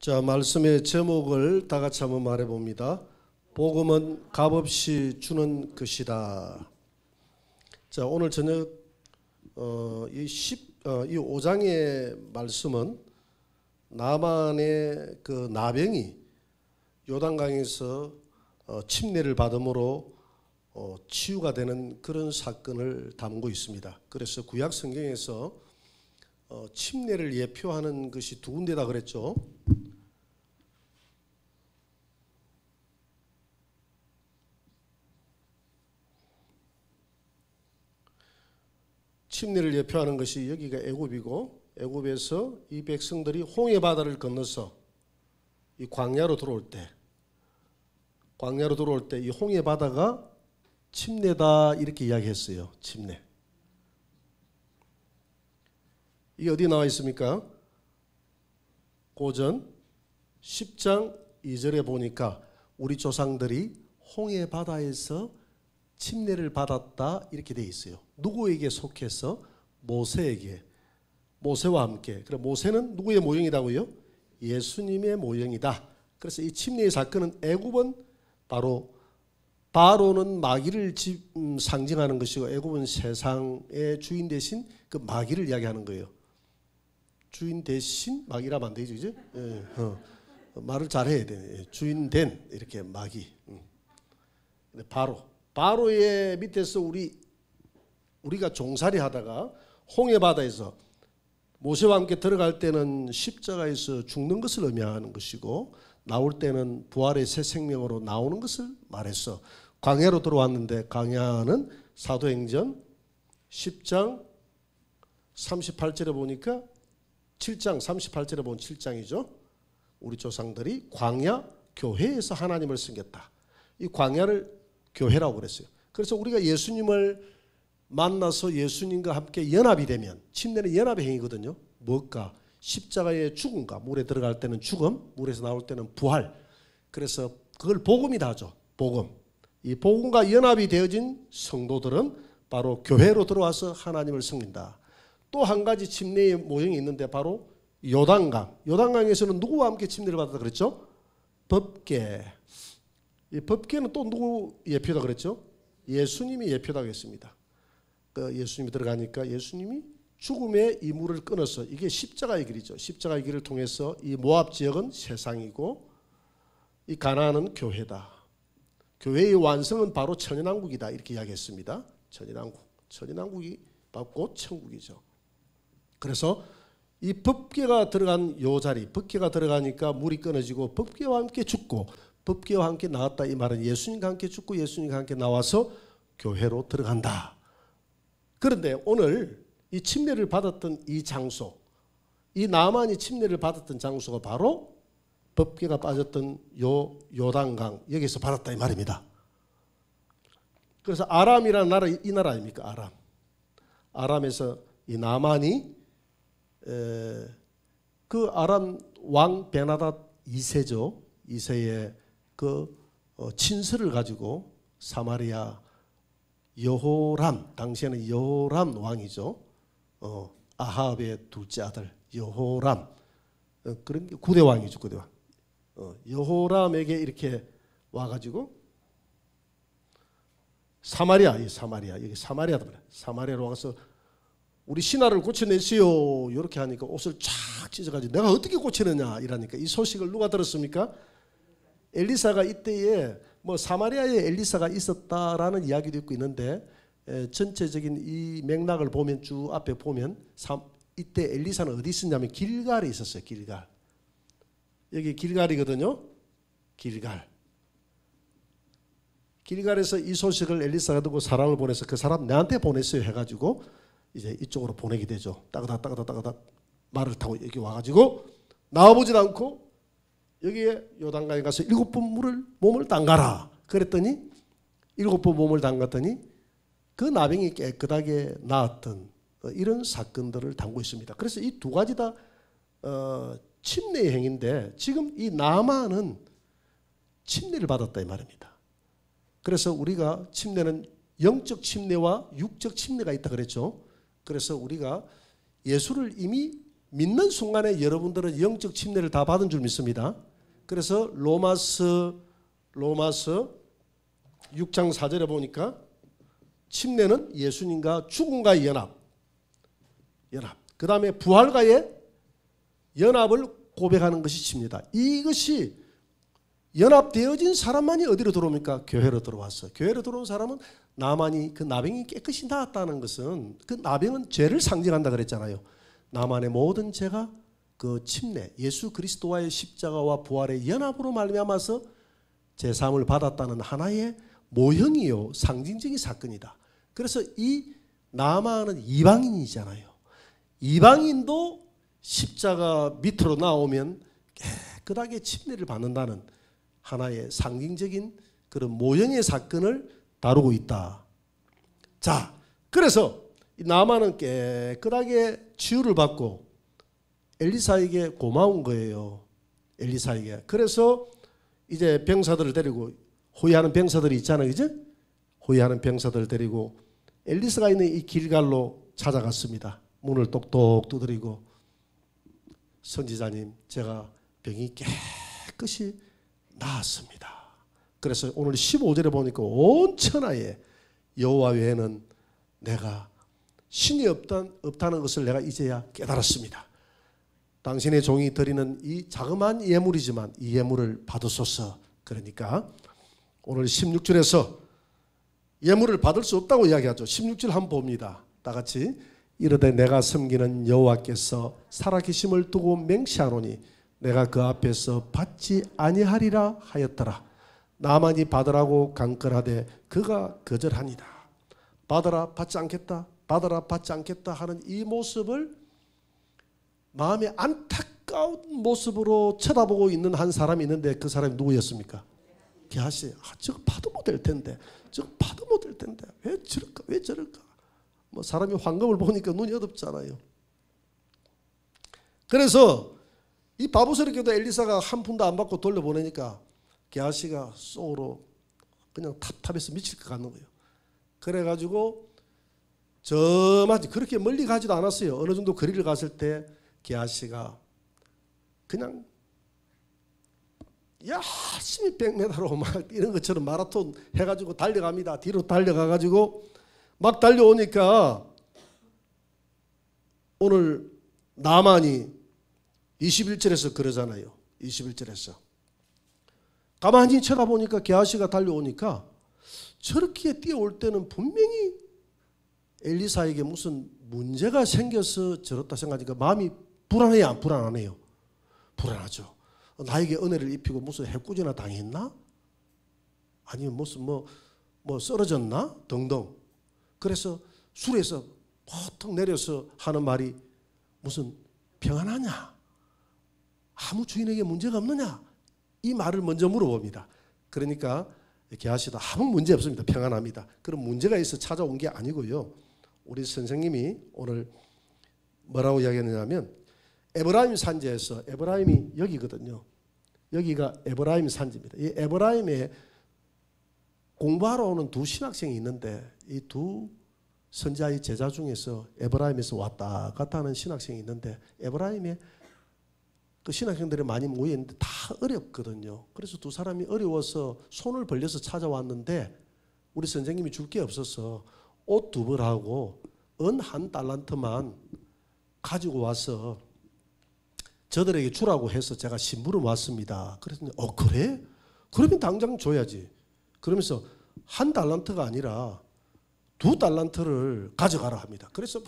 자, 말씀의 제목을 다 같이 한번 말해 봅니다. 복음은 값없이 주는 것이다. 자, 오늘 저녁 이 5장의 말씀은 나만의 그 나병이 요단강에서 침례를 받음으로 치유가 되는 그런 사건을 담고 있습니다. 그래서 구약 성경에서 침례를 예표하는 것이 두 군데다 그랬죠. 침례를 예표하는 것이 여기가 애굽이고, 애굽에서 이 백성들이 홍해 바다를 건너서 이 광야로 들어올 때 이 홍해 바다가 침례다 이렇게 이야기했어요. 침례. 이게 어디 나와 있습니까? 고전 10장 2절에 보니까 우리 조상들이 홍해 바다에서 침례를 받았다 이렇게 돼 있어요. 누구에게 속해서? 모세에게. 모세와 함께. 그럼 모세는 누구의 모형이라고요? 예수님의 모형이다. 그래서 이 침례의 사건은 애굽은 바로 바로는 마귀를 상징하는 것이고, 애굽은 세상의 주인 대신 그 마귀를 이야기하는 거예요. 주인 대신 마귀라면 안 되죠, 이제? 말을 잘해야 돼. 주인 된 이렇게 마귀. 바로의 밑에서 우리가 종살이 하다가 홍해 바다에서 모세와 함께 들어갈 때는 십자가에서 죽는 것을 의미하는 것이고, 나올 때는 부활의 새 생명으로 나오는 것을 말했어. 광야로 들어왔는데, 광야는 사도행전 10장 38절에 보니까 7장 38절에 보면 7장이죠. 우리 조상들이 광야 교회에서 하나님을 섬겼다. 이 광야를 교회라고 그랬어요. 그래서 우리가 예수님을 만나서 예수님과 함께 연합이 되면, 침례는 연합의 행위거든요. 뭘까? 십자가의 죽음과, 물에 들어갈 때는 죽음, 물에서 나올 때는 부활. 그래서 그걸 복음이다 하죠. 복음. 이 복음과 연합이 되어진 성도들은 바로 교회로 들어와서 하나님을 섬긴다. 또 한 가지 침례의 모형이 있는데, 바로 요단강. 요단강에서는 누구와 함께 침례를 받았다 그랬죠? 법궤. 이 법궤는 또 누구 예표다 그랬죠? 예수님이 예표다 했습니다. 그 예수님이 들어가니까 예수님이 죽음의 이 물을 끊어서, 이게 십자가의 길이죠. 십자가의 길을 통해서 이 모압 지역은 세상이고, 이 가나안은 교회다. 교회의 완성은 바로 천연왕국이다 이렇게 이야기했습니다. 천연왕국이 바로 천국이죠. 그래서 이 법궤가 들어간 요 자리, 법궤가 들어가니까 물이 끊어지고, 법궤와 함께 죽고 법궤와 함께 나왔다. 이 말은 예수님과 함께 죽고 예수님과 함께 나와서 교회로 들어간다. 그런데 오늘 이 침례를 받았던 이 장소, 이 나만이 침례를 받았던 장소가 바로 법궤가 빠졌던 요 요단강, 여기서 받았다 이 말입니다. 그래서 아람이라는 나라, 이 나라 아닙니까? 아람에서 이 나만이 그 아람 왕 베나닷 2세죠. 2세의 그 친서를 가지고 사마리아 여호람, 당시에는 여호람 왕이죠. 아합의 둘째 아들 여호람, 그런 게 9대 왕이죠. 9대 왕. 여호람에게 이렇게 와가지고 여기 사마리아다 말이야. 사마리아로 와서 우리 신하를 고쳐내시오 이렇게 하니까 옷을 쫙 찢어가지고 내가 어떻게 고쳐내냐 이러니까, 이 소식을 누가 들었습니까? 엘리사가 이때에 사마리아에 엘리사가 있었다라는 이야기도 있고 있는데, 전체적인 이 맥락을 보면 쭉 앞에 보면 이때 엘리사는 어디 있었냐면 길갈에 있었어요. 길갈. 여기 길갈이거든요. 길갈에서 이 소식을 엘리사가 듣고 사람을 보내서 그 사람 내한테 보냈어요 해가지고 이제 이쪽으로 보내게 되죠. 따가닥 말을 타고 여기 와가지고 나와보질 않고 여기에 요단강에 가서 7번 몸을 담가라. 그랬더니 7번 몸을 담갔더니 그 나병이 깨끗하게 나았던 이런 사건들을 담고 있습니다. 그래서 이 두 가지 다 침례의 행위인데, 지금 이 나만은 침례를 받았다 이 말입니다. 그래서 우리가 침례는 영적 침례와 육적 침례가 있다 그랬죠. 그래서 우리가 예수를 이미 믿는 순간에 여러분들은 영적 침례를 다 받은 줄 믿습니다. 그래서 로마서 6장 4절에 보니까 침례는 예수님과 죽음과의 연합. 그 다음에 부활과의 연합을 고백하는 것이 침례다. 이것이 연합되어진 사람만이 어디로 들어옵니까? 교회로 들어왔어. 교회로 들어온 사람은 나만이 그 나병이 깨끗이 나았다는 것은 그 나병은 죄를 상징한다 그랬잖아요. 나만의 모든 죄가 그 침례, 예수 그리스도와의 십자가와 부활의 연합으로 말미암아서 제사함을 받았다는 하나의 모형이요 상징적인 사건이다. 그래서 이 나만은 이방인이잖아요. 이방인도 십자가 밑으로 나오면 깨끗하게 침례를 받는다는 하나의 상징적인 그런 모형의 사건을 다루고 있다. 자, 그래서 나만은 깨끗하게 치유를 받고 엘리사에게 고마운 거예요. 엘리사에게. 그래서 이제 병사들을 데리고 호위하는 병사들이 있잖아요. 그죠? 호위하는 병사들을 데리고 엘리사가 있는 이 길갈로 찾아갔습니다. 문을 똑똑 두드리고 선지자님, 제가 병이 깨끗이 나았습니다. 그래서 오늘 15절에 보니까 온 천하에 여호와 외에는 내가 신이 없다는 것을 내가 이제야 깨달았습니다. 당신의 종이 드리는 이 자그마한 예물이지만 이 예물을 받으소서. 그러니까 오늘 16절에서 예물을 받을 수 없다고 이야기하죠. 16절 한번 봅니다. 다 같이. 이르되 내가 섬기는 여호와께서 살아계심을 두고 맹세하노니 내가 그 앞에서 받지 아니하리라 하였더라. 나만이 받으라고 강건하되 그가 거절하니라. 받으라 받지 않겠다, 받으라 받지 않겠다 하는 이 모습을 마음에 안타까운 모습으로 쳐다보고 있는 한 사람이 있는데 그 사람이 누구였습니까? 게하시. 저거 봐도 못할 텐데, 저거 봐도 못할 텐데 왜 저럴까, 왜 저럴까. 뭐 사람이 황금을 보니까 눈이 어둡잖아요. 그래서 이 바보스럽게도 엘리사가 한 푼도 안 받고 돌려보내니까 게하시가 속으로 그냥 답답해서 미칠 것 같는 거예요. 그래가지고 저마치 그렇게 멀리 가지도 않았어요. 어느 정도 거리를 갔을 때 게하시가 그냥 열심히 100m로 막 이런 것처럼 마라톤 해가지고 달려갑니다. 뒤로 달려가가지고 막 달려오니까 오늘 나만이 21절에서 그러잖아요. 21절에서 가만히 쳐다보니까 게하시가 달려오니까 저렇게 뛰어올 때는 분명히 엘리사에게 무슨 문제가 생겨서 저렇다 생각하니까 마음이 불안해요, 안 불안하네요? 불안하죠. 나에게 은혜를 입히고 무슨 해코지나 당했나? 아니면 무슨 뭐 쓰러졌나? 등등. 그래서 술에서 퍽 내려서 하는 말이 무슨 평안하냐? 아무 주인에게 문제가 없느냐? 이 말을 먼저 물어봅니다. 그러니까 게하시도 아무 문제 없습니다. 평안합니다. 그런 문제가 있어 찾아온 게 아니고요. 우리 선생님이 오늘 뭐라고 이야기했느냐면 에브라임 산지에서, 에브라임이 여기거든요. 여기가 에브라임 산지입니다. 이 에브라임에 공부하러 오는 두 신학생이 있는데 이 두 선지자의 제자 중에서 에브라임에서 왔다 갔다 하는 신학생이 있는데 에브라임에 그 신학생들이 많이 모여있는데 다 어렵거든요. 그래서 두 사람이 어려워서 손을 벌려서 찾아왔는데 우리 선생님이 줄 게 없어서 옷 두 벌하고 은 1달란트만 가지고 와서 저들에게 주라고 해서 제가 심부름 왔습니다. 그랬더니 그래? 그러면 당장 줘야지. 그러면서 1달란트가 아니라 2달란트를 가져가라 합니다. 그래서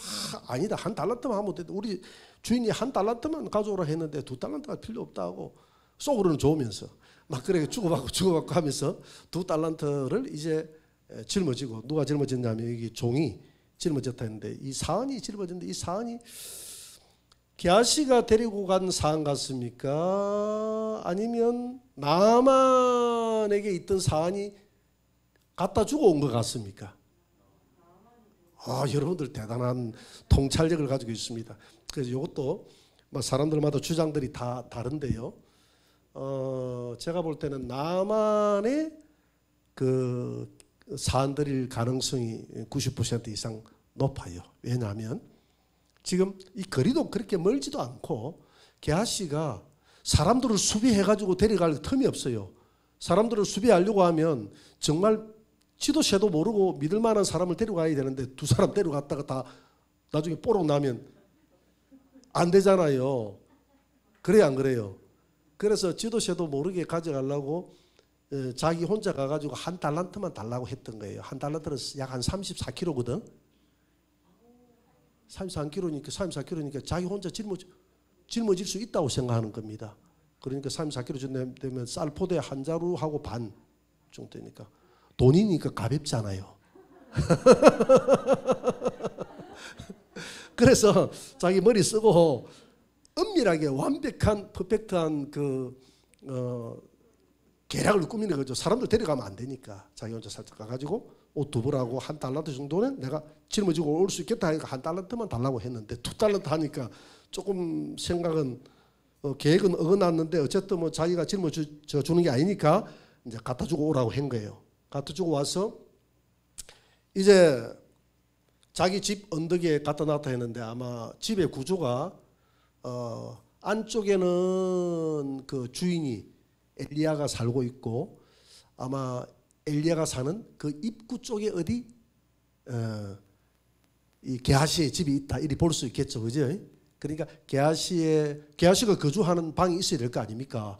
아니다, 1달란트만 하면 된다. 우리 주인이 1달란트만 가져오라 했는데 2달란트가 필요 없다고 속으로는 좋으면서 막 그렇게 주고받고 하면서 2달란트를 이제 짊어지고, 누가 짊어졌냐면 여기 종이 짊어졌다 했는데 이 사안이 짊어졌는데 이 사안이 게하시가 데리고 간 사안 같습니까? 아니면 나만에게 있던 사안이 갖다 주고 온 것 같습니까? 여러분들 대단한 통찰력을 가지고 있습니다. 그래서 이것도 사람들마다 주장들이 다 다른데요. 제가 볼 때는 나만의 그 사안들일 가능성이 90% 이상 높아요. 왜냐하면 지금 이 거리도 그렇게 멀지도 않고 게하시가 사람들을 수비해가지고 데려갈 틈이 없어요. 사람들을 수비하려고 하면 정말 지도 새도 모르고 믿을 만한 사람을 데려가야 되는데 두 사람 데려갔다가 다 나중에 뽀록 나면 안 되잖아요. 그래요, 안 그래요? 그래서 지도 새도 모르게 가져가려고 자기 혼자 가가지고 한 달란트만 달라고 했던 거예요. 한 달란트는 약 한 34kg거든. 34kg니까 자기 혼자 짊어질 수 있다고 생각하는 겁니다. 그러니까 34kg 되면 쌀 포대 한 자루하고 반 정도니까 돈이니까 가볍잖아요. 그래서 자기 머리 쓰고 은밀하게 완벽한 퍼펙트한 계략을 꾸미는 거죠. 사람들 데려가면 안 되니까 자기 혼자 살짝 가가지고 옷 두 벌하고 한 달란트 정도는 내가 짊어지고 올 수 있겠다 하니까 한 달란트만 달라고 했는데 두 달란트 하니까 조금 생각은 계획은 어긋났는데 어쨌든 뭐 자기가 짊어져 주는 게 아니니까 이제 갖다 주고 오라고 한 거예요. 갖다 주고 와서 이제 자기 집 언덕에 갖다 놨다 했는데 아마 집의 구조가 안쪽에는 그 주인이 엘리야가 살고 있고 아마 엘리야가 사는 그 입구 쪽에 어디 이 게하시의 집이 있다 이리 볼 수 있겠죠, 그죠? 그러니까 게하시가 거주하는 방이 있어야 될 거 아닙니까?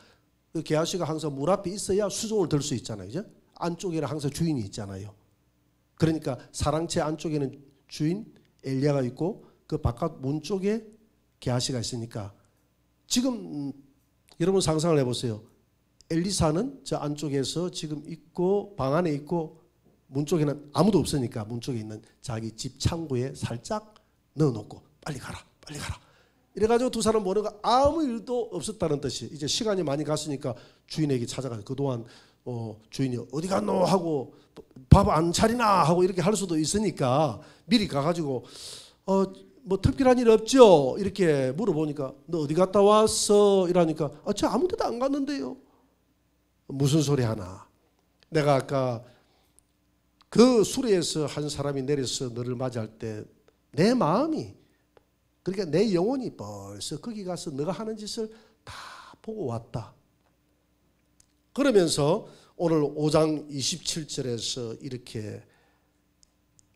그 게하시가 항상 문 앞에 있어야 수종을 들 수 있잖아요, 그죠? 안쪽에는 항상 주인이 있잖아요. 그러니까 사랑채 안쪽에는 주인 엘리야가 있고 그 바깥 문 쪽에 게하시가 있으니까 지금 여러분 상상을 해보세요. 엘리사는 저 안쪽에서 지금 있고 방 안에 있고 문 쪽에는 아무도 없으니까 문 쪽에 있는 자기 집 창고에 살짝 넣어놓고 빨리 가라 빨리 가라 이래가지고 두 사람 보는 거 아무 일도 없었다는 뜻이 이제 시간이 많이 갔으니까 주인에게 찾아가서 그동안 주인이 어디 갔노 하고 밥 안 차리나 하고 이렇게 할 수도 있으니까 미리 가가지고 뭐 특별한 일 없죠 이렇게 물어보니까 너 어디 갔다 왔어 이러니까 저 아무 데도 안 갔는데요. 무슨 소리 하나. 내가 아까 그 수레에서 한 사람이 내려서 너를 맞이할 때 내 마음이 그러니까 내 영혼이 벌써 거기 가서 너가 하는 짓을 다 보고 왔다. 그러면서 오늘 5장 27절에서 이렇게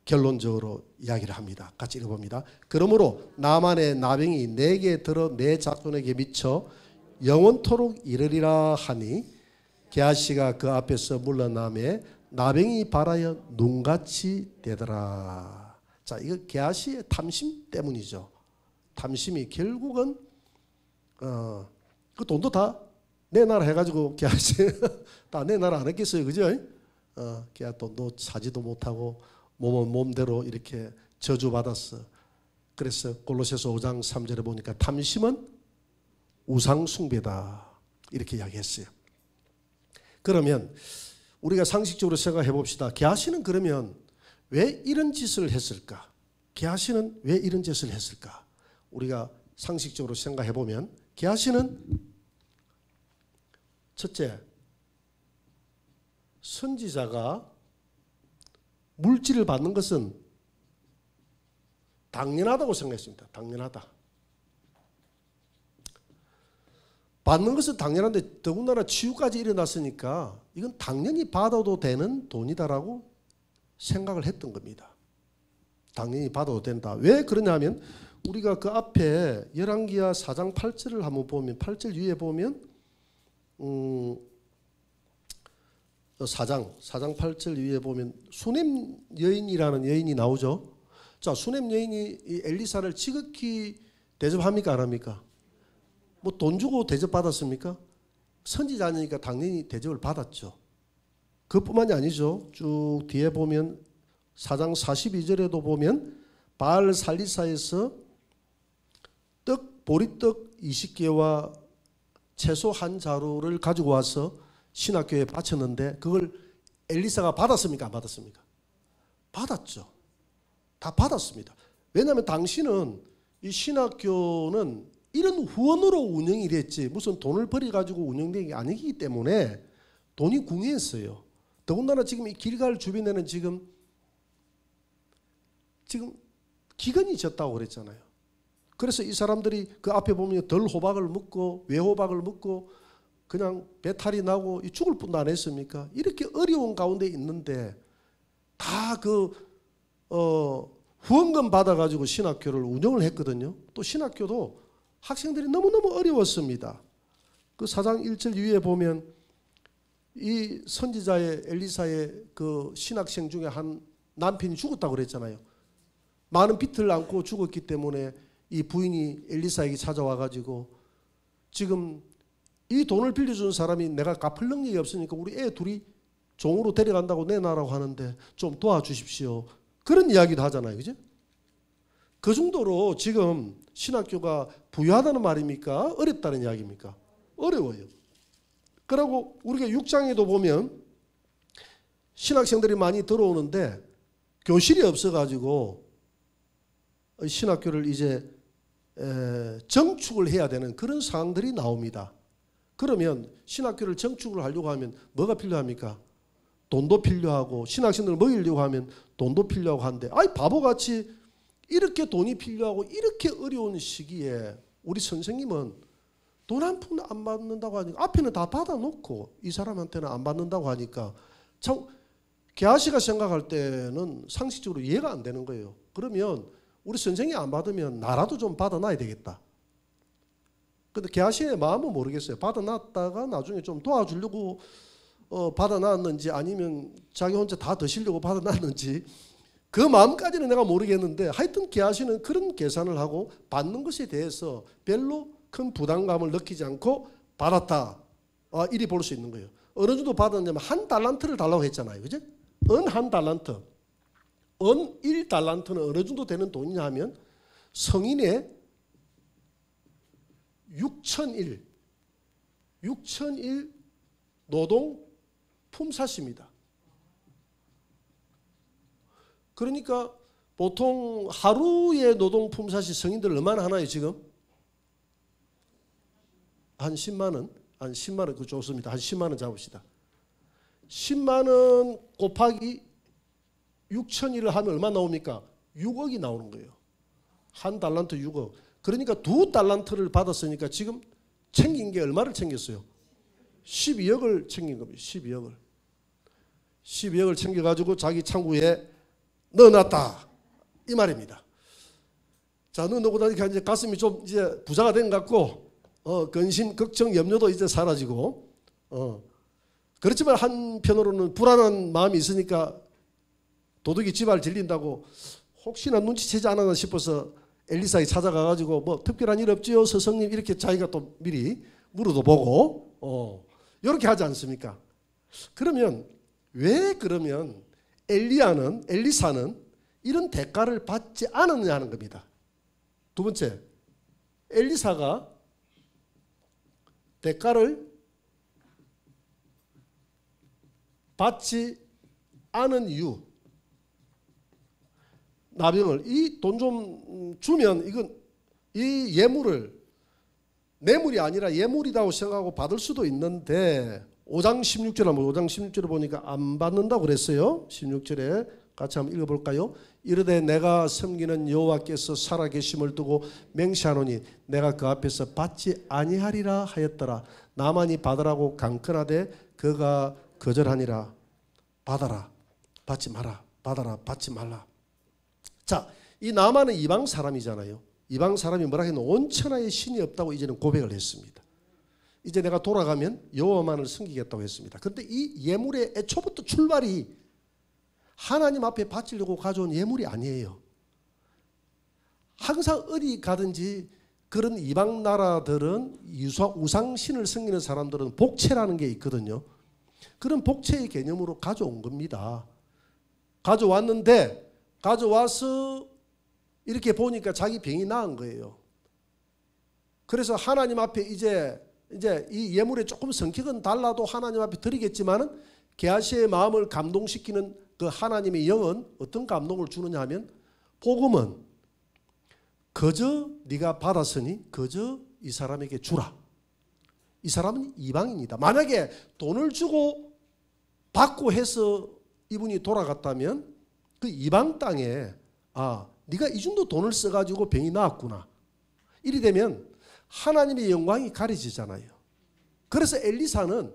결론적으로 이야기를 합니다. 같이 읽어봅니다. 그러므로 나만의 나병이 내게 들어 내 자손에게 미쳐 영원토록 이르리라 하니 게하시가 그 앞에서 물러나매 나병이 발하여 눈같이 되더라. 자, 이거 게하시의 탐심 때문이죠. 탐심이 결국은 그 돈도 다 내 나라 해가지고 게하시 다 내 나라 안 했겠어요, 그죠? 게하 돈도 사지도 못하고 몸은 몸대로 이렇게 저주받았어. 그래서 골로새서 5장 3절에 보니까 탐심은 우상 숭배다 이렇게 이야기했어요. 그러면 우리가 상식적으로 생각해 봅시다. 게하시는 그러면 왜 이런 짓을 했을까? 게하시는 왜 이런 짓을 했을까? 우리가 상식적으로 생각해 보면 게하시는 첫째, 선지자가 물질을 받는 것은 당연하다고 생각했습니다. 당연하다. 받는 것은 당연한데 더군다나 치유까지 일어났으니까 이건 당연히 받아도 되는 돈이다라고 생각을 했던 겁니다. 당연히 받아도 된다. 왜 그러냐면 우리가 그 앞에 열왕기하 4장 8절을 한번 보면 8절 위에 보면 4장 8절 위에 보면 수넴 여인이라는 여인이 나오죠. 자, 수넴 여인이 이 엘리사를 지극히 대접합니까 안 합니까? 뭐 돈 주고 대접 받았습니까? 선지자니까 당연히 대접을 받았죠. 그것뿐만이 아니죠. 쭉 뒤에 보면 4장 42절에도 보면 바알 살리사에서 보리떡 20개와 채소 한 자루를 가지고 와서 신학교에 바쳤는데 그걸 엘리사가 받았습니까? 안 받았습니까? 받았죠. 다 받았습니다. 왜냐하면 당시는 이 신학교는 이런 후원으로 운영이 됐지 무슨 돈을 벌여가지고 운영된 게 아니기 때문에 돈이 궁했어요. 더군다나 지금 이 길갈 주변에는 지금 기근이 졌다고 그랬잖아요. 그래서 이 사람들이 그 앞에 보면 덜 호박을 먹고 외호박을 먹고 그냥 배탈이 나고 죽을 뿐도 안 했습니까? 이렇게 어려운 가운데 있는데 다 후원금 받아가지고 신학교를 운영을 했거든요. 또 신학교도 학생들이 너무너무 어려웠습니다. 그 4장 1절 위에 보면 이 선지자의 엘리사의 그 신학생 중에 한 남편이 죽었다고 그랬잖아요. 많은 빚을 안고 죽었기 때문에 이 부인이 엘리사에게 찾아와가지고 지금 이 돈을 빌려준 사람이 내가 갚을 능력이 없으니까 우리 애 둘이 종으로 데려간다고 내놔라고 하는데 좀 도와주십시오. 그런 이야기도 하잖아요. 그죠? 그 정도로 지금 신학교가 부유하다는 말입니까? 어렵다는 이야기입니까? 어려워요. 그리고 우리가 6장에도 보면 신학생들이 많이 들어오는데 교실이 없어가지고 신학교를 이제 정축을 해야 되는 그런 상황들이 나옵니다. 그러면 신학교를 정축을 하려고 하면 뭐가 필요합니까? 돈도 필요하고 신학생들을 먹이려고 하면 돈도 필요하고 한데 아이 바보같이 이렇게 돈이 필요하고 이렇게 어려운 시기에 우리 선생님은 돈 한 푼 안 받는다고 하니까 앞에는 다 받아놓고 이 사람한테는 안 받는다고 하니까 참 개아씨가 생각할 때는 상식적으로 이해가 안 되는 거예요. 그러면 우리 선생님이 안 받으면 나라도 좀 받아놔야 되겠다. 근데 개아씨의 마음은 모르겠어요. 받아놨다가 나중에 좀 도와주려고 받아놨는지 아니면 자기 혼자 다 드시려고 받아놨는지 그 마음까지는 내가 모르겠는데 하여튼 개아씨는 그런 계산을 하고 받는 것에 대해서 별로 큰 부담감을 느끼지 않고 받았다. 이리 볼 수 있는 거예요. 어느 정도 받았냐면 한 달란트를 달라고 했잖아요. 그죠? 은 한 달란트. 은 1달란트는 어느 정도 되는 돈이냐 하면 성인의 6,001 노동 품삯입니다. 그러니까 보통 하루의 노동 품삯이 성인들 얼마나 하나요 지금? 한 10만 원? 한 10만 원 그 좋습니다. 한 10만 원 잡읍시다. 10만 원 곱하기 6,001을 하면 얼마 나옵니까? 6억이 나오는 거예요. 한 달란트 6억. 그러니까 2달란트를 받았으니까 지금 챙긴 게 얼마를 챙겼어요? 12억을 챙긴 겁니다. 12억을. 12억을 챙겨가지고 자기 창구에 넣어놨다. 이 말입니다. 자, 넣어놓고 나니까 이제 가슴이 좀 이제 부자가 된 것 같고, 근심, 걱정, 염려도 이제 사라지고, 그렇지만 한편으로는 불안한 마음이 있으니까 도둑이 집안을 질린다고 혹시나 눈치채지 않았나 싶어서 엘리사에 찾아가가지고 뭐 특별한 일 없지요 스승님 이렇게 자기가 또 미리 물어도 보고 이렇게 하지 않습니까? 그러면 왜 그러면 엘리사는 이런 대가를 받지 않았느냐 하는 겁니다. 두 번째, 엘리사가 대가를 받지 않은 이유. 나병을 이 돈 좀 주면 이건 이 예물을 뇌물이 아니라 예물이라고 생각하고 받을 수도 있는데 5장 16절 한번 5장 16절을 보니까 안 받는다고 그랬어요. 16절에 같이 한번 읽어볼까요? 이르되 내가 섬기는 여호와께서 살아계심을 두고 맹세하노니 내가 그 앞에서 받지 아니하리라 하였더라. 나만이 받으라고 강건하되 그가 거절하니라. 받아라 받지 마라. 받아라 받지 말라. 자, 이 나만은 이방 사람이잖아요. 이방 사람이 뭐라 했노? 온 천하에 신이 없다고 이제는 고백을 했습니다. 이제 내가 돌아가면 여호와만을 섬기겠다고 했습니다. 그런데 이 예물의 애초부터 출발이 하나님 앞에 바치려고 가져온 예물이 아니에요. 항상 어디 가든지 그런 이방 나라들은 우상신을 섬기는 사람들은 복채라는 게 있거든요. 그런 복채의 개념으로 가져온 겁니다. 가져왔는데 가져와서 이렇게 보니까 자기 병이 나은 거예요. 그래서 하나님 앞에 이제 이 예물에 조금 성격은 달라도 하나님 앞에 드리겠지만은 게하시의 마음을 감동시키는 그 하나님의 영은 어떤 감동을 주느냐 하면 복음은 그저 네가 받았으니 그저 이 사람에게 주라. 이 사람은 이방인이다. 만약에 돈을 주고 받고 해서 이분이 돌아갔다면 그 이방 땅에 네가 이 정도 돈을 써가지고 병이 나았구나. 이리 되면 하나님의 영광이 가려지잖아요. 그래서 엘리사는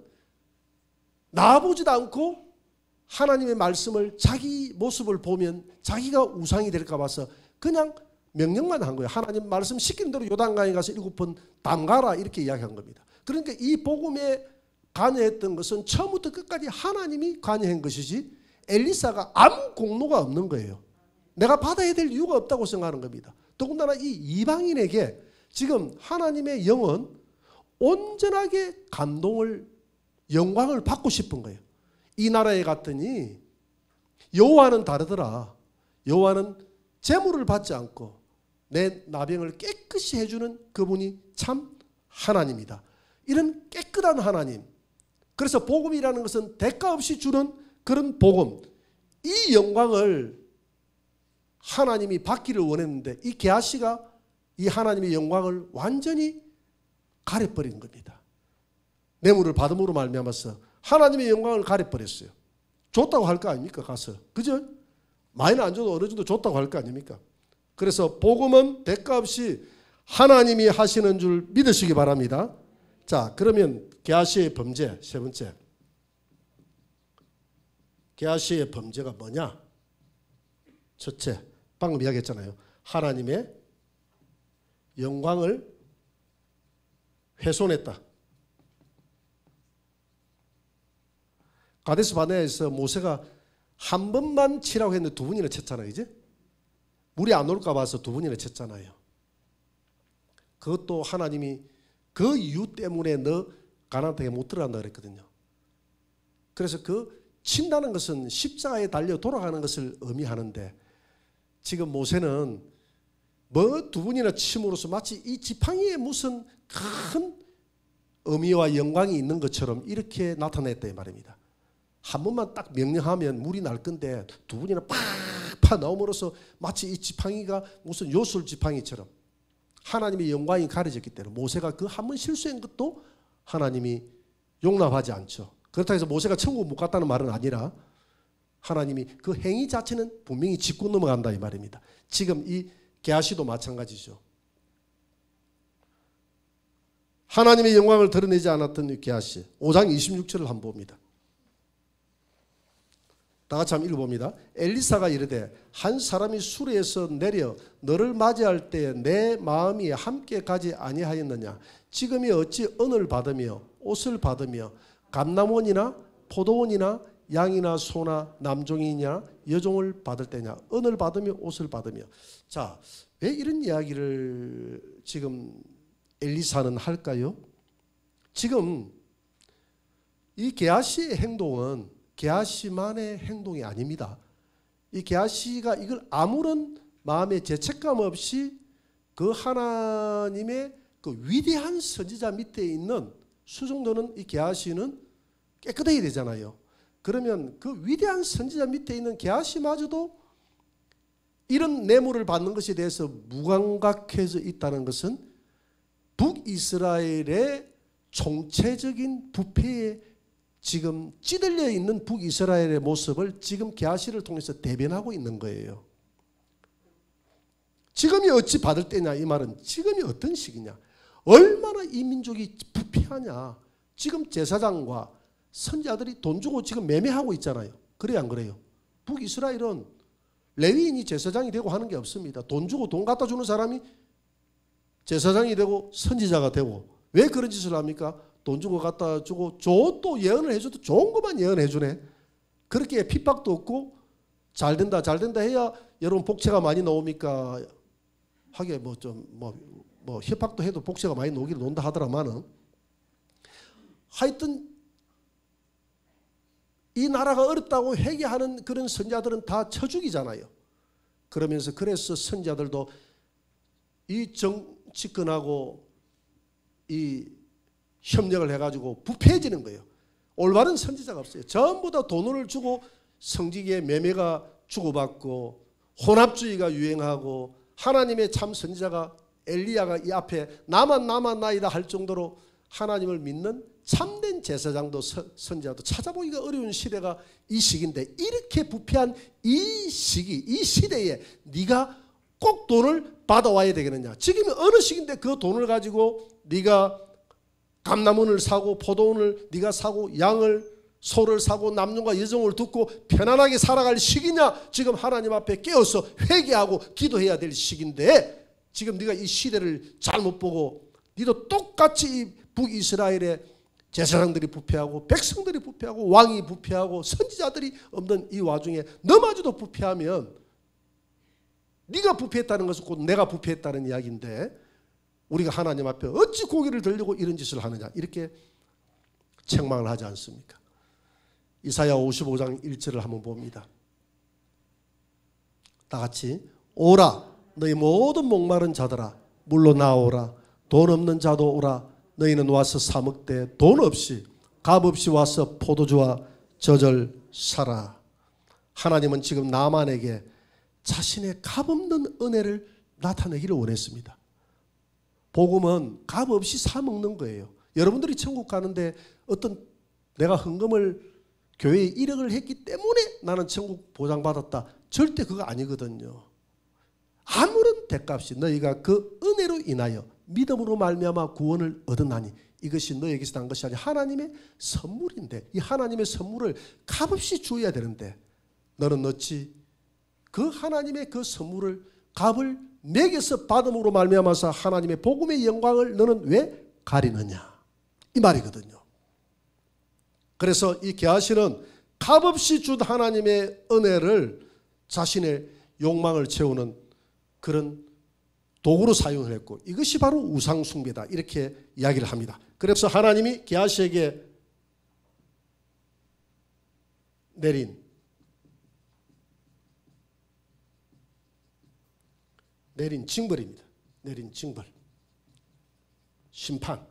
나아보지도 않고 하나님의 말씀을 자기 모습을 보면 자기가 우상이 될까 봐서 그냥 명령만 한 거예요. 하나님 말씀 시킨 대로 요단강에 가서 7번 담가라 이렇게 이야기한 겁니다. 그러니까 이 복음에 관여했던 것은 처음부터 끝까지 하나님이 관여한 것이지 엘리사가 아무 공로가 없는 거예요. 내가 받아야 될 이유가 없다고 생각하는 겁니다. 더군다나 이 이방인에게 지금 하나님의 영은 온전하게 감동을 영광을 받고 싶은 거예요. 이 나라에 갔더니 여호와는 다르더라. 여호와는 재물을 받지 않고 내 나병을 깨끗이 해주는 그분이 참 하나님이다. 이런 깨끗한 하나님. 그래서 복음이라는 것은 대가 없이 주는 그런 복음. 이 영광을 하나님이 받기를 원했는데 이 게하시가 이 하나님의 영광을 완전히 가려버린 겁니다. 뇌물을 받음으로 말미암아서 하나님의 영광을 가려버렸어요. 줬다고 할 거 아닙니까? 가서. 그죠? 많이는 안 줘도 어느 정도 줬다고 할 거 아닙니까? 그래서 복음은 대가 없이 하나님이 하시는 줄 믿으시기 바랍니다. 자, 그러면 게하시의 범죄 세 번째. 게하시의 범죄가 뭐냐? 첫째, 방금 이야기했잖아요. 하나님의 영광을 훼손했다. 가데스 바네아에서 모세가 한 번만 치라고 했는데 두 번이나 쳤잖아요. 이제 물이 안 올까 봐서 두 번이나 쳤잖아요. 그것도 하나님이 그 이유 때문에 너 가나안 땅에 못 들어간다 그랬거든요. 그래서 그 친다는 것은 십자가에 달려 돌아가는 것을 의미하는데 지금 모세는 뭐 두 번이나 침으로써 마치 이 지팡이에 무슨 큰 의미와 영광이 있는 것처럼 이렇게 나타냈다 이 말입니다. 한 번만 딱 명령하면 물이 날 건데 두 번이나 팍팍 나옴으로써 마치 이 지팡이가 무슨 요술 지팡이처럼 하나님의 영광이 가려졌기 때문에 모세가 그 한 번 실수한 것도 하나님이 용납하지 않죠. 그렇다고 해서 모세가 천국 못 갔다는 말은 아니라 하나님이 그 행위 자체는 분명히 짚고 넘어간다 이 말입니다. 지금 이 게하시도 마찬가지죠. 하나님의 영광을 드러내지 않았던 이 게하시 5장 26절을 한번 봅니다. 다 같이 한번 읽어봅니다. 엘리사가 이르되 한 사람이 수레에서 내려 너를 맞이할 때에 내 마음이 함께 가지 아니하였느냐. 지금이 어찌 은을 받으며 옷을 받으며 감람원이나 포도원이나 양이나 소나 남종이냐 여종을 받을 때냐. 은을 받으며 옷을 받으며. 자, 왜 이런 이야기를 지금 엘리사는 할까요? 지금 이 게하시의 행동은 게하시만의 행동이 아닙니다. 이 게하시가 이걸 아무런 마음의 죄책감 없이 그 하나님의 그 위대한 선지자 밑에 있는 수정도는 이 게하시는 깨끗해야 되잖아요. 그러면 그 위대한 선지자 밑에 있는 게하시마저도 이런 뇌물을 받는 것에 대해서 무감각해져 있다는 것은 북이스라엘의 총체적인 부패에 지금 찌들려 있는 북이스라엘의 모습을 지금 게하시를 통해서 대변하고 있는 거예요. 지금이 어찌 받을 때냐 이 말은 지금이 어떤 시기냐. 얼마나 이 민족이 부패하냐. 지금 제사장과 선지자들이 돈 주고 지금 매매하고 있잖아요. 그래요 안 그래요? 북이스라엘은 레위인이 제사장이 되고 하는 게 없습니다. 돈 주고 돈 갖다 주는 사람이 제사장이 되고 선지자가 되고. 왜 그런 짓을 합니까? 돈 주고 갖다 주고 또 예언을 해줘도 좋은 것만 예언해 주네. 그렇게 핍박도 없고 잘 된다 해야 여러분 복채가 많이 나옵니까? 하게 뭐 협박도 해도 복채가 많이 나오기를 논다 하더라마는 하여튼 이 나라가 어렵다고 회개하는 그런 선자들은 다 쳐죽이잖아요. 그러면서 그래서 선자들도 이 정치권하고 이 협력을 해가지고 부패해지는 거예요. 올바른 선지자가 없어요. 전부 다 돈을 주고 성직의 매매가 주고받고 혼합주의가 유행하고 하나님의 참 선지자가 엘리야가 이 앞에 나만 나이다 할 정도로 하나님을 믿는 참된 제사장도 선지자도 찾아보기가 어려운 시대가 이 시기인데 이렇게 부패한 이 시기 이 시대에 네가 꼭 돈을 받아와야 되겠느냐. 지금 어느 시기인데 그 돈을 가지고 네가 감나무를 사고 포도원을 네가 사고 양을 소를 사고 남녀과 여종을 두고 편안하게 살아갈 시기냐. 지금 하나님 앞에 깨어서 회개하고 기도해야 될 시기인데 지금 네가 이 시대를 잘못 보고 네도 똑같이 이 북이스라엘의 제사장들이 부패하고 백성들이 부패하고 왕이 부패하고 선지자들이 없는 이 와중에 너마저도 부패하면 네가 부패했다는 것은 곧 내가 부패했다는 이야기인데 우리가 하나님 앞에 어찌 고개를 들려고 이런 짓을 하느냐 이렇게 책망을 하지 않습니까? 이사야 55장 1절을 한번 봅니다. 다 같이 오라 너희 모든 목마른 자들아 물로 나오라 돈 없는 자도 오라 너희는 와서 사 먹되 돈 없이 값 없이 와서 포도주와 젖을 사라. 하나님은 지금 나만에게 자신의 값없는 은혜를 나타내기를 원했습니다. 복음은 값 없이 사 먹는 거예요. 여러분들이 천국 가는데 어떤 내가 헌금을 교회에 1억을 했기 때문에 나는 천국 보장받았다. 절대 그거 아니거든요. 아무런 대값이 너희가 그 은혜로 인하여 믿음으로 말미암아 구원을 얻었나니 이것이 너에게서 난 것이 아니라 하나님의 선물인데 이 하나님의 선물을 값없이 주어야 되는데 너는 어찌 그 하나님의 그 선물을 값을 매겨서 받음으로 말미암아서 하나님의 복음의 영광을 너는 왜 가리느냐 이 말이거든요. 그래서 이 게하시는 값없이 준 하나님의 은혜를 자신의 욕망을 채우는 그런 도구로 사용을 했고 이것이 바로 우상숭배다 이렇게 이야기를 합니다. 그래서 하나님이 게하시에게 내린 징벌입니다. 내린 징벌 심판.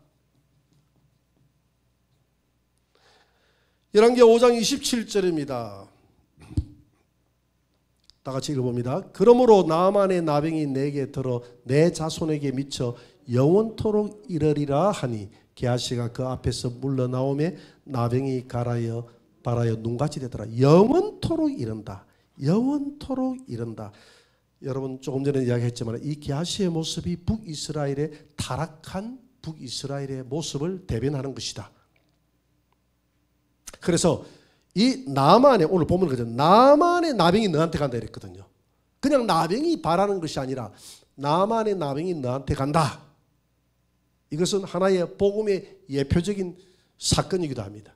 열왕기 5장 27절입니다. 다 같이 읽어봅니다. 그러므로 나만의 나병이 내게 들어 내 자손에게 미쳐 영원토록 이르리라 하니 게하시가 그 앞에서 물러나오매 나병이 발하여 눈같이 되더라. 영원토록 이른다. 영원토록 이른다. 여러분 조금 전에 이야기했지만 이 게하시의 모습이 북이스라엘의 타락한 북이스라엘의 모습을 대변하는 것이다. 그래서 이 나만의 오늘 보면 그죠. 나만의 나병이 너한테 간다 이랬거든요. 그냥 나병이 바라는 것이 아니라 나만의 나병이 너한테 간다. 이것은 하나의 복음의 예표적인 사건이기도 합니다.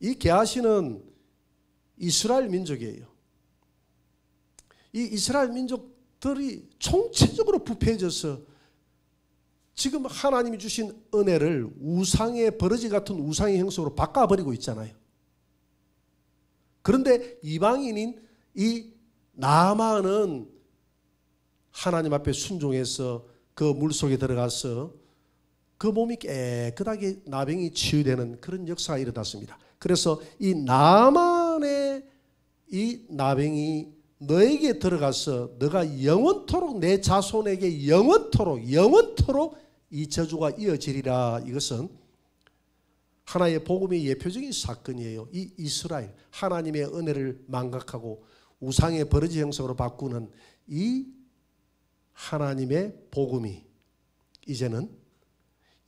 이 게하시는 이스라엘 민족이에요. 이 이스라엘 민족들이 총체적으로 부패해져서 지금 하나님이 주신 은혜를 우상의 버러지 같은 우상의 형식으로 바꿔버리고 있잖아요. 그런데 이방인인 이 나만은 하나님 앞에 순종해서 그 물속에 들어가서 그 몸이 깨끗하게 나병이 치유되는 그런 역사가 일어났습니다. 그래서 이 나만의 이 나병이 너에게 들어가서 너가 영원토록 내 자손에게 영원토록 이 저주가 이어지리라. 이것은 하나의 복음의 예표적인 사건이에요. 이 이스라엘 하나님의 은혜를 망각하고 우상의 버러지 형성으로 바꾸는 이 하나님의 복음이 이제는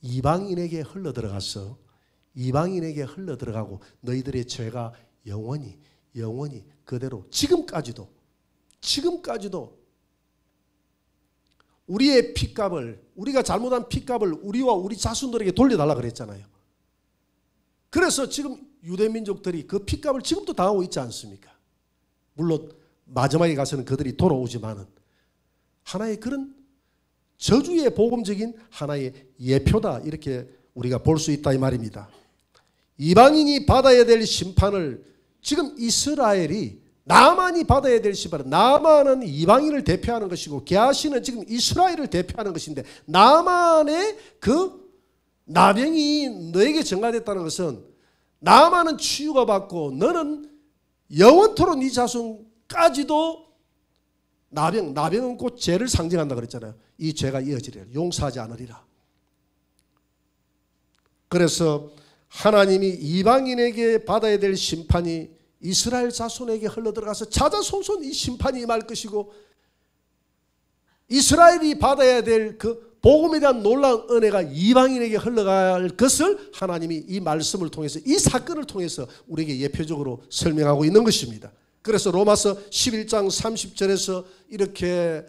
이방인에게 흘러들어가서 이방인에게 흘러들어가고 너희들의 죄가 영원히 그대로 지금까지도 우리의 핏값을 우리가 잘못한 핏값을 우리와 우리 자손들에게 돌려달라 그랬잖아요. 그래서 지금 유대민족들이 그 핏값을 지금도 당하고 있지 않습니까? 물론 마지막에 가서는 그들이 돌아오지만은 하나의 그런 저주의 복음적인 하나의 예표다 이렇게 우리가 볼 수 있다 이 말입니다. 이방인이 받아야 될 심판을 지금 이스라엘이 나만이 받아야 될 심판은 나만은 이방인을 대표하는 것이고 게하시는 지금 이스라엘을 대표하는 것인데 나만의 그 나병이 너에게 전가됐다는 것은 나만은 치유가 받고 너는 영원토록 네 자손까지도 나병은 곧 죄를 상징한다 그랬잖아요. 이 죄가 이어지리라. 용서하지 않으리라. 그래서 하나님이 이방인에게 받아야 될 심판이 이스라엘 자손에게 흘러들어가서 자자손손 이 심판이 임할 것이고 이스라엘이 받아야 될 그 복음에 대한 놀라운 은혜가 이방인에게 흘러갈 것을 하나님이 이 말씀을 통해서, 이 사건을 통해서 우리에게 예표적으로 설명하고 있는 것입니다. 그래서 로마서 11장 30절에서 이렇게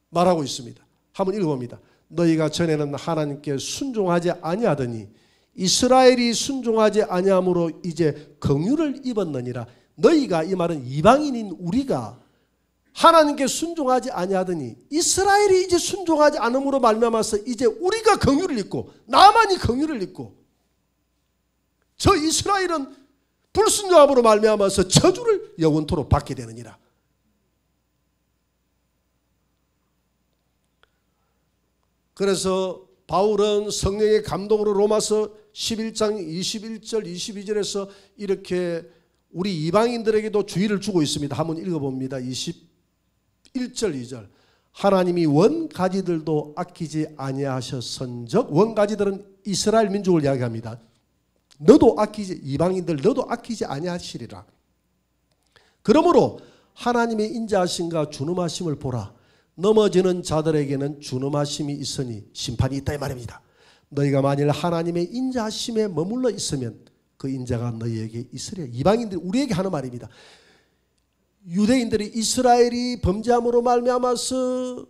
말하고 있습니다. 한번 읽어봅니다. 너희가 전에는 하나님께 순종하지 아니하더니 이스라엘이 순종하지 아니함으로 이제 긍휼을 입었느니라. 너희가, 이 말은 이방인인 우리가 하나님께 순종하지 아니하더니 이스라엘이 이제 순종하지 않음으로 말미암아서 이제 우리가 긍휼을 입고, 나만이 긍휼을 입고, 저 이스라엘은 불순종함으로 말미암아서 저주를 영원토록 받게 되느니라. 그래서 바울은 성령의 감동으로 로마서 11장 21절 22절에서 이렇게 우리 이방인들에게도 주의를 주고 있습니다. 한번 읽어봅니다. 21절 2절. 하나님이 원가지들도 아끼지 아니하셨은즉, 원가지들은 이스라엘 민족을 이야기합니다. 너도 아끼지, 이방인들 너도 아끼지 아니하시리라. 그러므로 하나님의 인자하심과 준엄하심을 보라. 넘어지는 자들에게는 준엄하심이 있으니 심판이 있다, 이 말입니다. 너희가 만일 하나님의 인자하심에 머물러 있으면 그 인자가 너희에게 있으리라. 이방인들이 우리에게 하는 말입니다. 유대인들이 이스라엘이 범죄함으로 말미암아서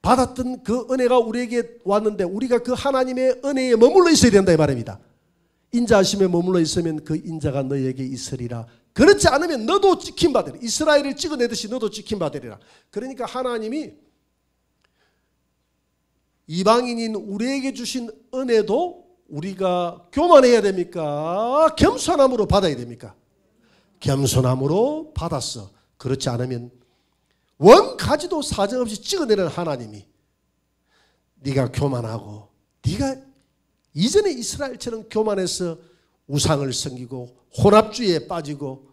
받았던 그 은혜가 우리에게 왔는데 우리가 그 하나님의 은혜에 머물러 있어야 된다, 이 말입니다. 인자하심에 머물러 있으면 그 인자가 너희에게 있으리라. 그렇지 않으면 너도 찍힌받으리라. 이스라엘을 찍어내듯이 너도 찍힌받으리라. 그러니까 하나님이 이방인인 우리에게 주신 은혜도 우리가 교만해야 됩니까? 겸손함으로 받아야 됩니까? 겸손함으로 받았어. 그렇지 않으면 원가지도 사정없이 찍어내는 하나님이 네가 교만하고, 네가 이전에 이스라엘처럼 교만해서 우상을 섬기고 혼합주의에 빠지고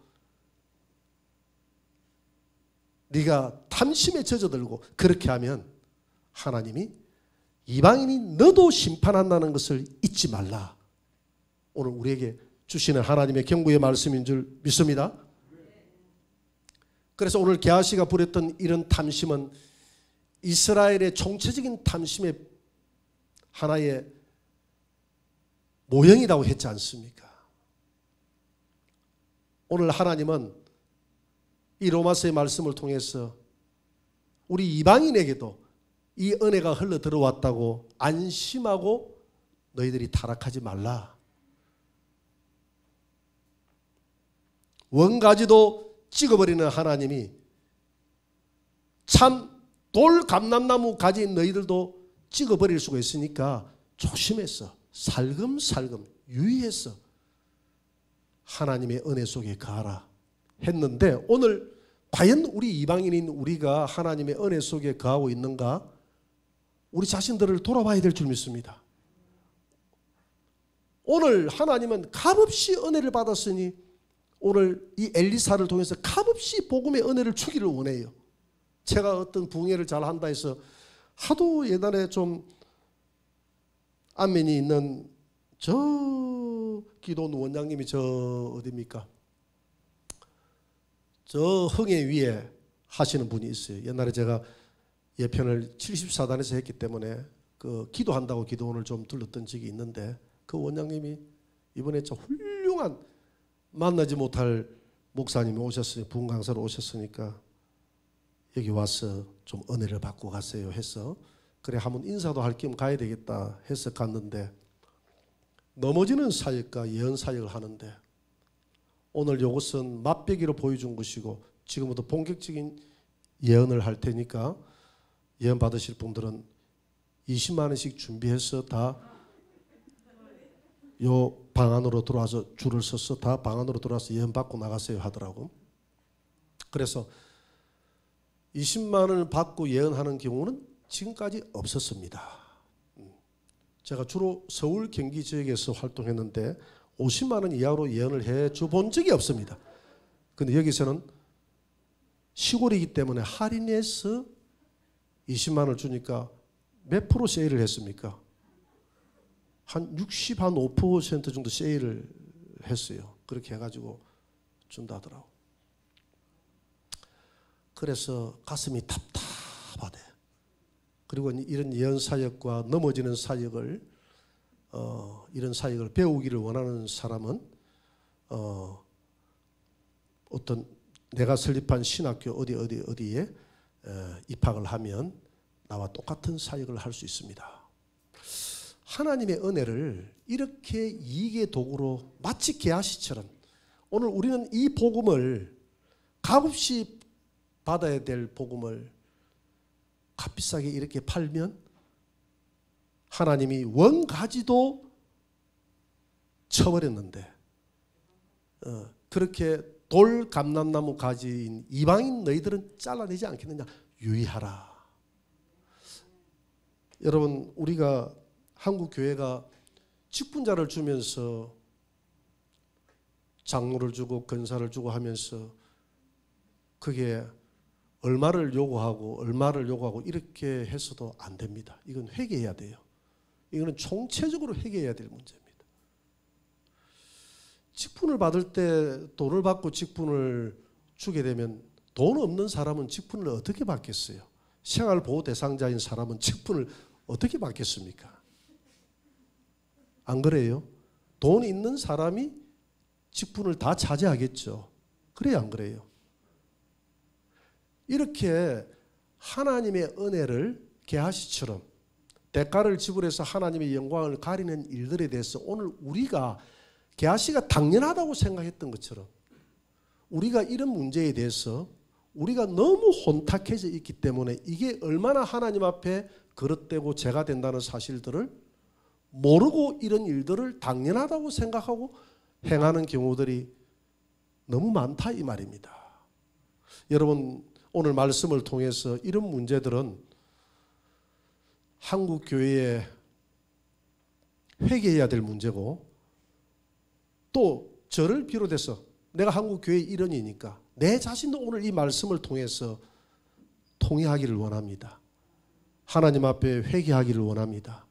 네가 탐심에 젖어들고 그렇게 하면 하나님이 이방인이 너도 심판한다는 것을 잊지 말라. 오늘 우리에게 주시는 하나님의 경고의 말씀인 줄 믿습니다. 그래서 오늘 게하시가 부렸던 이런 탐심은 이스라엘의 총체적인 탐심의 하나의 모형이라고 했지 않습니까? 오늘 하나님은 이 로마서의 말씀을 통해서 우리 이방인에게도 이 은혜가 흘러 들어왔다고 안심하고 너희들이 타락하지 말라. 원가지도 찍어버리는 하나님이 참 돌 감람나무 가지인 너희들도 찍어버릴 수가 있으니까 조심해서 살금살금 유의해서 하나님의 은혜 속에 가라 했는데, 오늘 과연 우리 이방인인 우리가 하나님의 은혜 속에 거하고 있는가? 우리 자신들을 돌아봐야 될 줄 믿습니다. 오늘 하나님은 값없이 은혜를 받았으니 오늘 이 엘리사를 통해서 값없이 복음의 은혜를 주기를 원해요. 제가 어떤 붕괴를 잘 한다 해서 하도 예전에 좀 안면이 있는 저 기도원 원장님이 저 어디입니까? 저 흥해 위에 하시는 분이 있어요. 옛날에 제가 예편을 74단에서 했기 때문에 그 기도한다고 기도원을 좀 들렀던 적이 있는데, 그 원장님이 이번에 저 훌륭한 만나지 못할 목사님이 오셨으니, 부흥 강사로 오셨으니까 여기 와서 좀 은혜를 받고 가세요 해서, 그래 한번 인사도 할 겸 가야 되겠다 해서 갔는데, 넘어지는 사역과 예언 사역을 하는데, 오늘 이것은 맛배기로 보여준 것이고 지금부터 본격적인 예언을 할 테니까 예언 받으실 분들은 20만 원씩 준비해서 다 요 방 안으로 들어와서 줄을 서서 다 방 안으로 들어와서 예언 받고 나가세요 하더라고. 그래서 20만 원을 받고 예언하는 경우는 지금까지 없었습니다. 제가 주로 서울 경기 지역에서 활동했는데 50만 원 이하로 예언을 해줘 본 적이 없습니다. 근데 여기서는 시골이기 때문에 할인해서 20만 원을 주니까 몇 프로 세일을 했습니까? 한 60, 한 5% 정도 세일을 했어요. 그렇게 해가지고 준다더라고. 그래서 가슴이 그리고 이런 예언 사역과 넘어지는 사역을 이런 사역을 배우기를 원하는 사람은 어떤 내가 설립한 신학교 어디에 입학을 하면 나와 똑같은 사역을 할 수 있습니다. 하나님의 은혜를 이렇게 이익의 도구로 마치 게하시처럼 오늘 우리는 이 복음을 값없이 받아야 될 복음을 값비싸게 이렇게 팔면 하나님이 원가지도 쳐버렸는데 그렇게 돌 감람나무 가지인 이방인 너희들은 잘라내지 않겠느냐. 유의하라. 여러분, 우리가 한국 교회가 직분자를 주면서 장로를 주고 권사를 주고 하면서 그게 얼마를 요구하고 이렇게 해서도 안 됩니다. 이건 회개해야 돼요. 이거는 총체적으로 회개해야 될 문제입니다. 직분을 받을 때 돈을 받고 직분을 주게 되면 돈 없는 사람은 직분을 어떻게 받겠어요? 생활보호 대상자인 사람은 직분을 어떻게 받겠습니까? 안 그래요? 돈 있는 사람이 직분을 다 차지하겠죠. 그래요, 안 그래요? 이렇게 하나님의 은혜를 게하시처럼 대가를 지불해서 하나님의 영광을 가리는 일들에 대해서 오늘 우리가 게하시가 당연하다고 생각했던 것처럼 우리가 이런 문제에 대해서 우리가 너무 혼탁해져 있기 때문에 이게 얼마나 하나님 앞에 그릇되고 죄가 된다는 사실들을 모르고 이런 일들을 당연하다고 생각하고 행하는 경우들이 너무 많다 이 말입니다. 여러분, 오늘 말씀을 통해서 이런 문제들은 한국 교회에 회개해야 될 문제고 또 저를 비롯해서 내가 한국 교회의 일원이니까 내 자신도 오늘 이 말씀을 통해서 통회하기를 원합니다. 하나님 앞에 회개하기를 원합니다.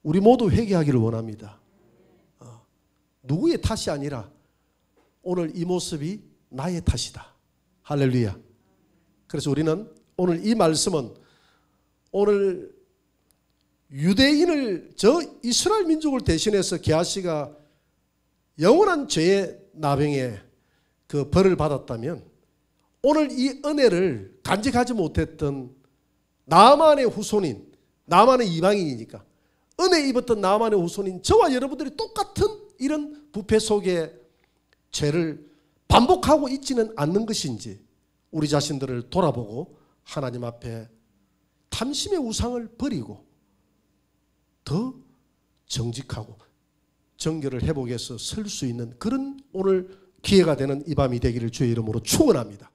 우리 모두 회개하기를 원합니다. 누구의 탓이 아니라 오늘 이 모습이 나의 탓이다. 할렐루야. 그래서 우리는 오늘 이 말씀은 오늘 유대인을 저 이스라엘 민족을 대신해서 게하시가 영원한 죄의 나병에 그 벌을 받았다면 오늘 이 은혜를 간직하지 못했던 나만의 후손인 나만의 이방인이니까 은혜 입었던 나만의 후손인 저와 여러분들이 똑같은 이런 부패 속에 죄를 반복하고 있지는 않는 것인지 우리 자신들을 돌아보고 하나님 앞에 탐심의 우상을 버리고 더 정직하고 정결을 회복해서 설 수 있는 그런 오늘 기회가 되는 이 밤이 되기를 주의 이름으로 축원합니다.